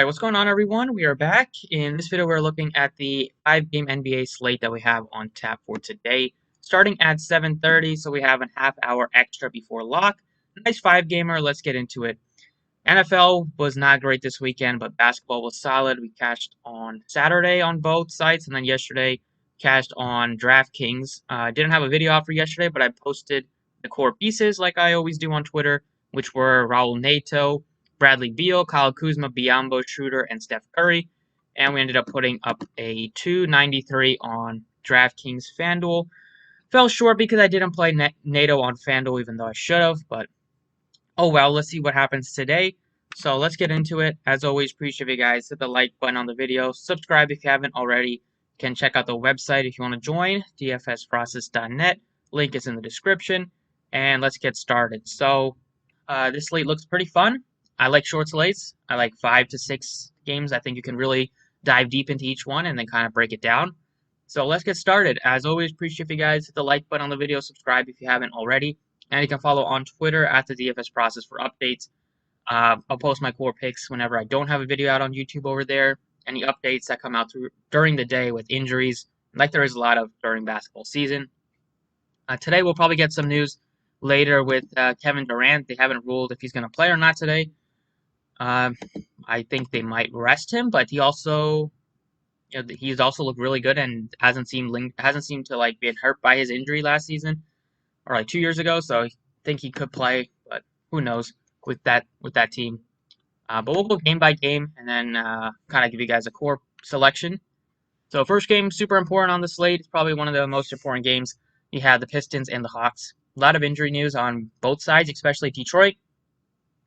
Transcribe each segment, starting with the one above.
Alright, what's going on, everyone? We are back. In this video, we're looking at the 5-game NBA slate that we have on tap for today. Starting at 7:30, so we have a half hour extra before lock. Nice 5-gamer, let's get into it. NFL was not great this weekend, but basketball was solid. We cashed on Saturday on both sites, and then yesterday cashed on Draftkings. I didn't have a video out for yesterday, but I posted the core pieces like I always do on Twitter, which were Raul Neto, Bradley Beal, Kyle Kuzma, Biyombo, Schroeder, and Steph Curry. And we ended up putting up a 293 on DraftKings FanDuel. Fell short because I didn't play Nato on FanDuel, even though I should have, but oh well, let's see what happens today. So let's get into it. As always, appreciate you guys. Hit the like button on the video. Subscribe if you haven't already. You can check out the website if you want to join, dfsprocess.net. Link is in the description. And let's get started. So this slate looks pretty fun. I like short slates. I like 5 to 6 games. I think you can really dive deep into each one and then kind of break it down. So let's get started. As always, appreciate you guys. Hit the like button on the video. Subscribe if you haven't already. And you can follow on Twitter at the DFS Process for updates. I'll post my core picks whenever I don't have a video out on YouTube over there. Any updates that come out during the day with injuries, like there is a lot of during basketball season. Today we'll probably get some news later with Kevin Durant. They haven't ruled if he's going to play or not today. I think they might rest him, but he's also looked really good and hasn't seemed to like be hurt by his injury last season or like 2 years ago. So I think he could play, but who knows with that team. But we'll go game by game and then kind of give you guys a core selection. So first game, super important on the slate. It's probably one of the most important games. You have the Pistons and the Hawks. A lot of injury news on both sides, especially Detroit.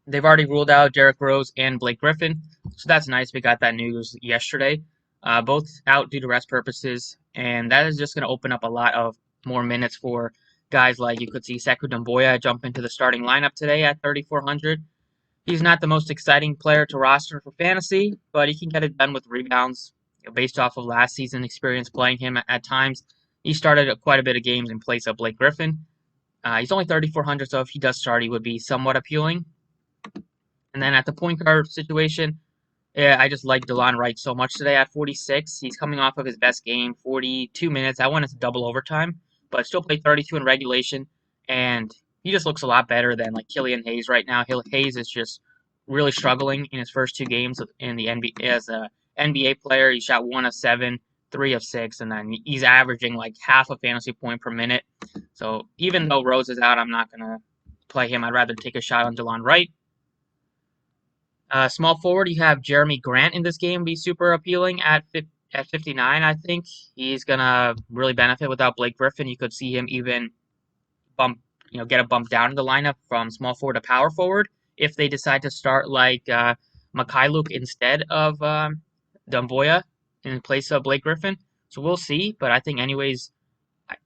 They've already ruled out Derrick Rose and Blake Griffin, so that's nice. We got that news yesterday. Both out due to rest purposes, and that is just going to open up a lot of more minutes for guys like you could see Sekou Doumbouya jump into the starting lineup today at 3,400. He's not the most exciting player to roster for fantasy, but he can get it done with rebounds. Based off of last season's experience playing him at times, he started quite a bit of games in place of Blake Griffin. He's only 3,400, so if he does start, he would be somewhat appealing. And then at the point guard situation, yeah, I just like DeLon Wright so much today at 46. He's coming off of his best game, 42 minutes. I want it to double overtime, but still played 32 in regulation, and he just looks a lot better than like Killian Hayes right now. Hayes is just really struggling in his first 2 games in the NBA as a NBA player. He shot 1 of 7, 3 of 6, and then he's averaging like half a fantasy point per minute. So even though Rose is out, I'm not gonna play him. I'd rather take a shot on DeLon Wright. Small forward, you have Jeremy Grant in this game be super appealing at 59. I think he's gonna really benefit without Blake Griffin. You could see him even get a bump down in the lineup from small forward to power forward if they decide to start like Mikhailuk instead of Doumbouya in place of Blake Griffin. So we'll see, but I think anyways,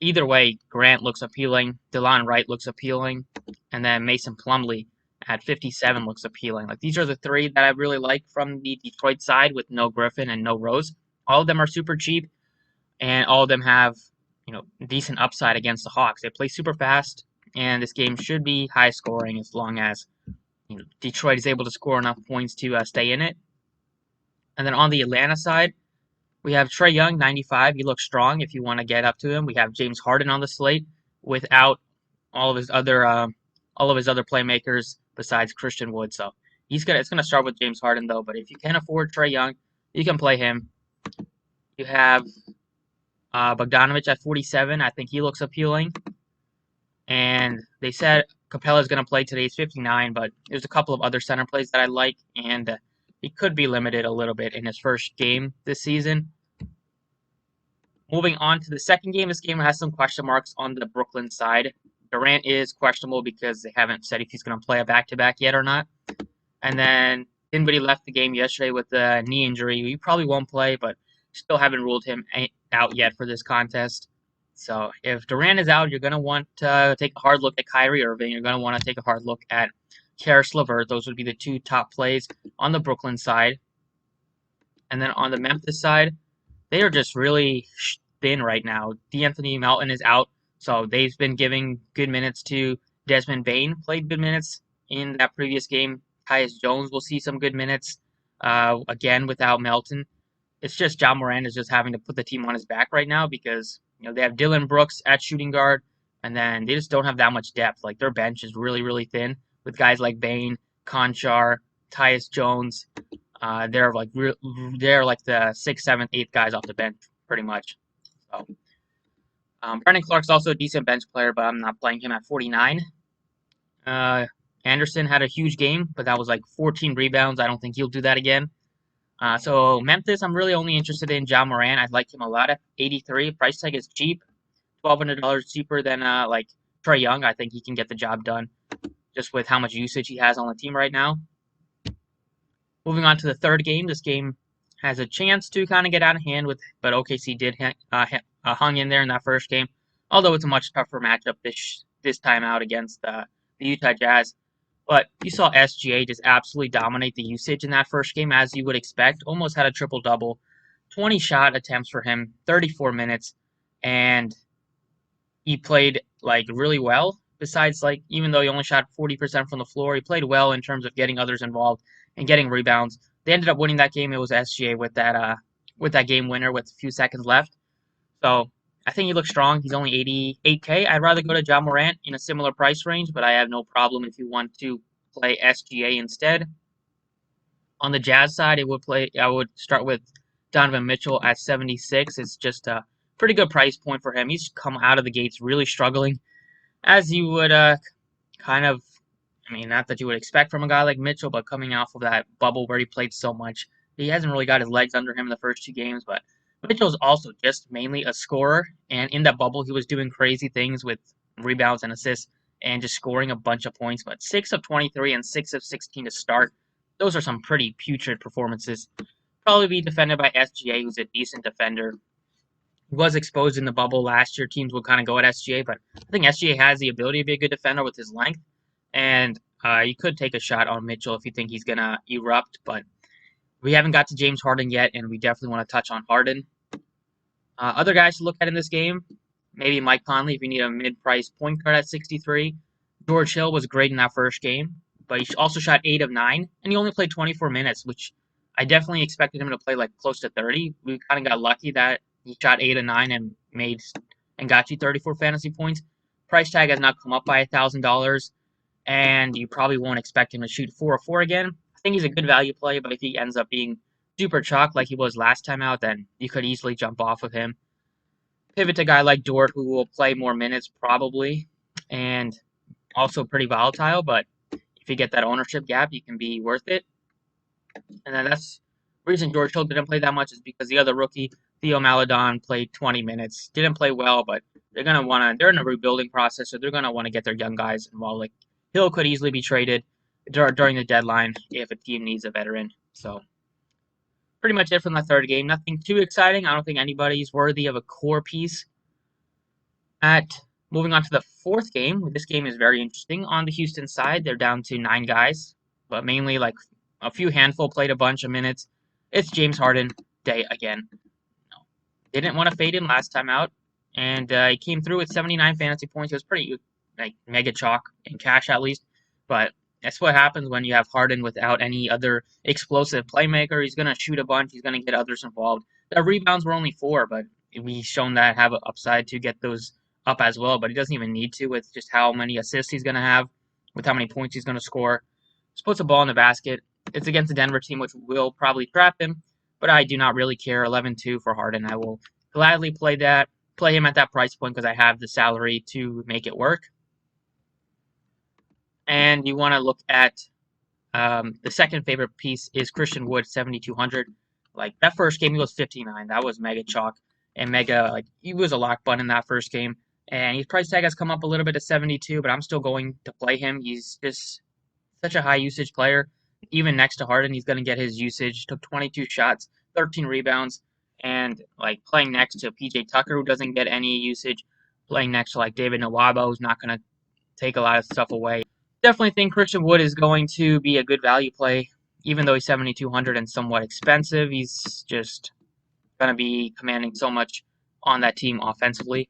either way, Grant looks appealing, DeLon Wright looks appealing, and then Mason Plumlee at 57 looks appealing. Like these are the 3 that I really like from the Detroit side with no Griffin and no Rose. All of them are super cheap, and all of them have decent upside against the Hawks. They play super fast, and this game should be high scoring as long as Detroit is able to score enough points to stay in it. And then on the Atlanta side, we have Trae Young, 95. He looks strong if you want to get up to him. We have James Harden on the slate without all of his other playmakers besides Christian Wood. So it's gonna start with James Harden though. But if you can afford Trae Young, you can play him. You have Bogdanovic at 47. I think he looks appealing. And they said Capella's gonna play today. He's 59, but there's a couple of other center plays that I like, and he could be limited a little bit in his first game this season. Moving on to the second game, this game has some question marks on the Brooklyn side. Durant is questionable because they haven't said if he's going to play a back-to-back yet or not. And then Dinwiddie left the game yesterday with a knee injury. He probably won't play, but still haven't ruled him out yet for this contest. So if Durant is out, you're going to want to take a hard look at Kyrie Irving. You're going to want to take a hard look at Karis LeVert. Those would be the 2 top plays on the Brooklyn side. And then on the Memphis side, they are just really thin right now. D'Anthony Melton is out, so they've been giving good minutes to Desmond Bane. Played good minutes in that previous game. Tyus Jones will see some good minutes. again without Melton. It's just John Moran is just having to put the team on his back right now because they have Dylan Brooks at shooting guard, and then they just don't have that much depth. Like their bench is really really thin with guys like Bain, Conchar, Tyus Jones. They're like the 6th, 7th, 8th guys off the bench pretty much. So Brendan Clark's also a decent bench player, but I'm not playing him at 49. Anderson had a huge game, but that was like 14 rebounds. I don't think he'll do that again. So Memphis, I'm really only interested in John Moran. I like him a lot at 83. Price tag is cheap, $1,200 cheaper than like Trae Young. I think he can get the job done just with how much usage he has on the team right now. Moving on to the third game, this game has a chance to kind of get out of hand but OKC did hung in there in that first game. Although it's a much tougher matchup this time out against the Utah Jazz. But you saw SGA just absolutely dominate the usage in that first game, as you would expect. Almost had a triple-double. 20 shot attempts for him, 34 minutes, and he played like really well. Besides, like, even though he only shot 40% from the floor, he played well in terms of getting others involved and getting rebounds. They ended up winning that game. It was SGA with that game winner with a few seconds left. So I think he looks strong. He's only 88K. I'd rather go to John Morant in a similar price range, but I have no problem if you want to play SGA instead. On the Jazz side, I would start with Donovan Mitchell at 76. It's just a pretty good price point for him. He's come out of the gates really struggling, as you would kind of, I mean, not that you would expect from a guy like Mitchell, but coming off of that bubble where he played so much, he hasn't really got his legs under him in the first 2 games, but Mitchell's also just mainly a scorer, and in that bubble, he was doing crazy things with rebounds and assists and just scoring a bunch of points, but 6 of 23 and 6 of 16 to start. Those are some pretty putrid performances. Probably be defended by SGA, who's a decent defender. He was exposed in the bubble last year. Teams would kind of go at SGA, but I think SGA has the ability to be a good defender with his length, and you could take a shot on Mitchell if you think he's going to erupt, but we haven't got to James Harden yet, and we definitely want to touch on Harden. Other guys to look at in this game, maybe Mike Conley if you need a mid-price point guard at 63. George Hill was great in that first game, but he also shot 8 of 9, and he only played 24 minutes, which I definitely expected him to play like close to 30. We kind of got lucky that he shot 8 of 9 and got you 34 fantasy points. Price tag has not come up by $1,000, and you probably won't expect him to shoot 4 of 4 again. I think he's a good value play, but if he ends up being super chalk like he was last time out, then you could easily jump off of him. Pivot to a guy like Dort, who will play more minutes probably, and also pretty volatile, but if you get that ownership gap, you can be worth it. And then that's the reason George Hill didn't play that much is because the other rookie, Theo Maledon, played 20 minutes. Didn't play well, but they're in a rebuilding process, so they're gonna want to get their young guys involved. Like Hill could easily be traded during the deadline if a team needs a veteran. So pretty much it from the third game. Nothing too exciting. I don't think anybody's worthy of a core piece. Moving on to the fourth game, this game is very interesting. On the Houston side, they're down to 9 guys, but mainly like a few handful played a bunch of minutes. It's James Harden day again. No. They didn't want to fade him last time out, and he came through with 79 fantasy points. It was pretty like mega chalk in cash at least, but that's what happens when you have Harden without any other explosive playmaker. He's going to shoot a bunch. He's going to get others involved. The rebounds were only 4, but we've shown that have an upside to get those up as well, but he doesn't even need to with just how many assists he's going to have, with how many points he's going to score. Just puts a ball in the basket. It's against the Denver team, which will probably trap him, but I do not really care. 11-2 for Harden. I will gladly play him at that price point because I have the salary to make it work. And you want to look at the second favorite piece is Christian Wood, 7,200. Like that first game, he was 59. That was mega chalk and mega. Like he was a lock button in that first game, and his price tag has come up a little bit to 72. But I'm still going to play him. He's just such a high usage player. Even next to Harden, he's going to get his usage. Took 22 shots, 13 rebounds, and like playing next to PJ Tucker, who doesn't get any usage. Playing next to like David Nwaba, who's not going to take a lot of stuff away. Definitely think Christian Wood is going to be a good value play, even though he's 7,200 and somewhat expensive. He's just going to be commanding so much on that team offensively.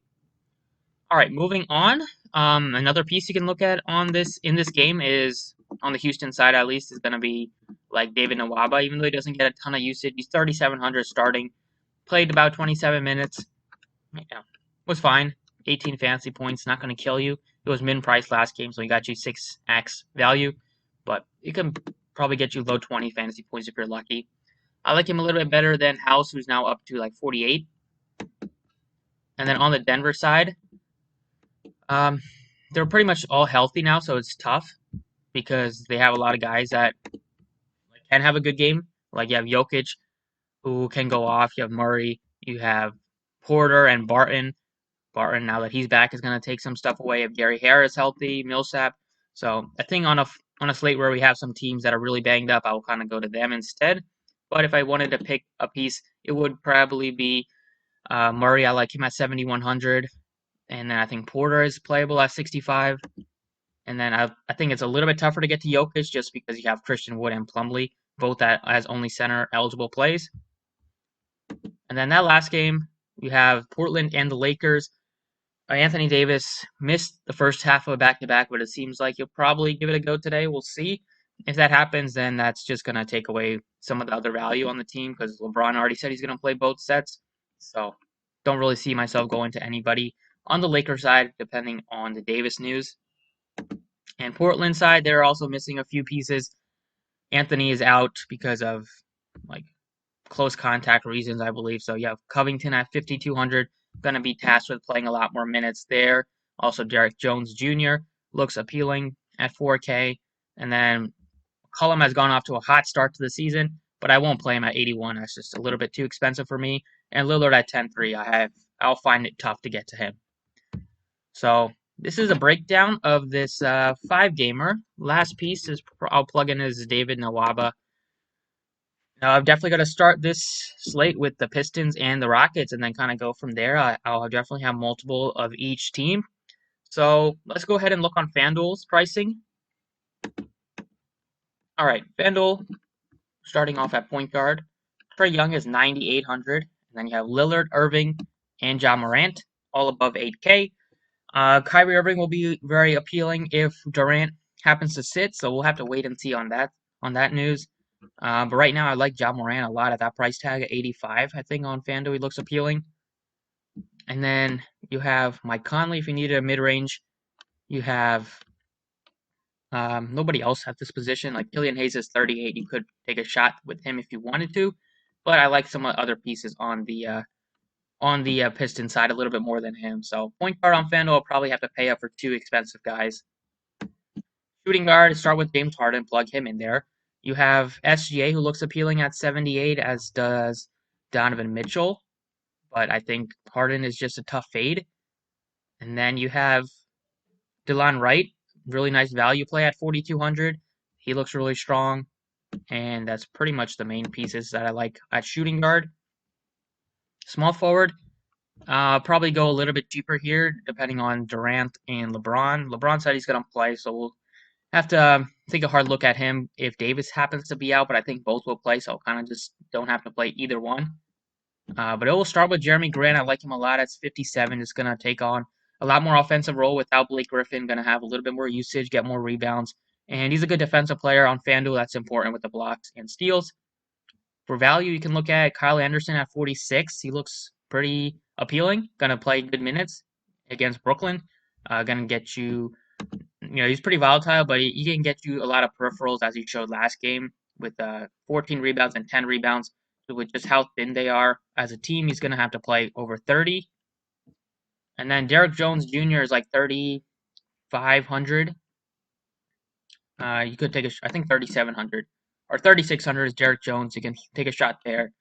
All right, moving on. Another piece you can look at in this game is on the Houston side at least is going to be like David Nwaba, even though he doesn't get a ton of usage. He's 3,700 starting, played about 27 minutes. Yeah, was fine. 18 fantasy points, not going to kill you. It was min price last game, so he got you 6x value, but it can probably get you low 20 fantasy points if you're lucky. I like him a little bit better than House, who's now up to like 48. And then on the Denver side, they're pretty much all healthy now, so it's tough because they have a lot of guys that can have a good game. Like you have Jokic, who can go off. You have Murray. You have Porter and Barton. Barton, now that he's back, is going to take some stuff away. If Gary Harris healthy, Millsap. So I think on a slate where we have some teams that are really banged up, I'll kind of go to them instead. But if I wanted to pick a piece, it would probably be Murray. I like him at 7,100. And then I think Porter is playable at 65. And then I think it's a little bit tougher to get to Jokic just because you have Christian Wood and Plumlee, both as only center eligible plays. And then that last game, you have Portland and the Lakers. Anthony Davis missed the first half of a back-to-back, but it seems like he'll probably give it a go today. We'll see. If that happens, then that's just going to take away some of the other value on the team because LeBron already said he's going to play both sets. So don't really see myself going to anybody on the Lakers side, depending on the Davis news. And Portland side, they're also missing a few pieces. Anthony is out because of like close contact reasons, I believe. So you have Covington at 5,200, going to be tasked with playing a lot more minutes there. Also, Derek Jones Jr. looks appealing at 4K. And then Cullum has gone off to a hot start to the season, but I won't play him at 81. That's just a little bit too expensive for me. And Lillard at 10.3, I'll find it tough to get to him. So this is a breakdown of this 5-gamer. Last piece is I'll plug in is David Nwaba. Now, I'm definitely going to start this slate with the Pistons and the Rockets and then kind of go from there. I'll definitely have multiple of each team. So let's go ahead and look on Fanduel's pricing. All right, Fanduel starting off at point guard. Trae Young is 9,800. And then you have Lillard, Irving, and Ja Morant, all above 8K. Kyrie Irving will be very appealing if Durant happens to sit, so we'll have to wait and see on that news. But right now, I like Ja Morant a lot at that price tag at 85. I think on FanDuel he looks appealing. And then you have Mike Conley if you needed a mid-range. You have nobody else at this position. Like Killian Hayes is 38. You could take a shot with him if you wanted to. But I like some other pieces on the Piston side a little bit more than him. So point guard on FanDuel, I'll probably have to pay up for two expensive guys. Shooting guard, start with James Harden, plug him in there. You have SGA, who looks appealing at 78, as does Donovan Mitchell. But I think Harden is just a tough fade. And then you have DeLon Wright, really nice value play at 4,200. He looks really strong. And that's pretty much the main pieces that I like at shooting guard. Small forward, probably go a little bit deeper here, depending on Durant and LeBron. LeBron said he's going to play, so we'll have to take a hard look at him if Davis happens to be out, but I think both will play, so I'll kind of just don't have to play either one. But it will start with Jeremy Grant. I like him a lot. It's 57. It's going to take on a lot more offensive role without Blake Griffin. Going to have a little bit more usage, get more rebounds. And he's a good defensive player on FanDuel. That's important with the blocks and steals. For value, you can look at Kyle Anderson at 46. He looks pretty appealing. Going to play good minutes against Brooklyn. Going to get you, he's pretty volatile, but he can get you a lot of peripherals as he showed last game with 14 rebounds and 10 rebounds. So with just how thin they are as a team, he's going to have to play over 30. And then Derek Jones Jr. is like 3,500. You could take I think 3,700 or 3,600 is Derek Jones. You can take a shot there.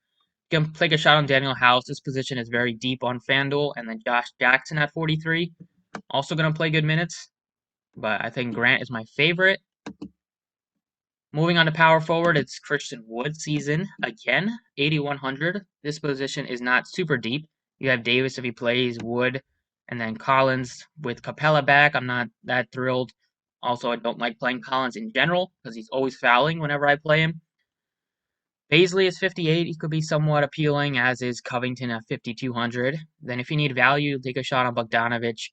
You can take a shot on Daniel House. This position is very deep on FanDuel. And then Josh Jackson at 43. Also going to play good minutes. But I think Grant is my favorite. Moving on to power forward, it's Christian Wood season again, 8,100. This position is not super deep. You have Davis if he plays, Wood, and then Collins with Capella back. I'm not that thrilled. Also, I don't like playing Collins in general because he's always fouling whenever I play him. Paisley is 58. He could be somewhat appealing, as is Covington at 5,200. Then if you need value, take a shot on Bogdanovich.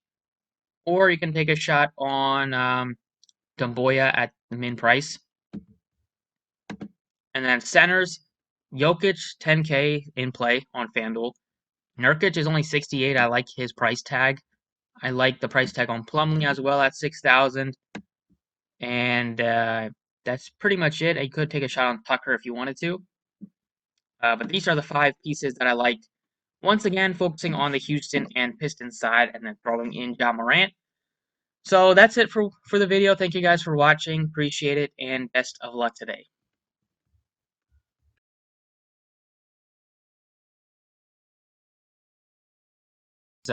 Or you can take a shot on Dumboya at the min price. And then centers, Jokic 10K in play on Fanduel. Nurkic is only 68. I like his price tag. I like the price tag on Plumlee as well at 6,000. And that's pretty much it. You could take a shot on Tucker if you wanted to. But these are the 5 pieces that I like. Once again, focusing on the Houston and Pistons side and then throwing in Ja Morant. So that's it for the video. Thank you guys for watching. Appreciate it, and best of luck today.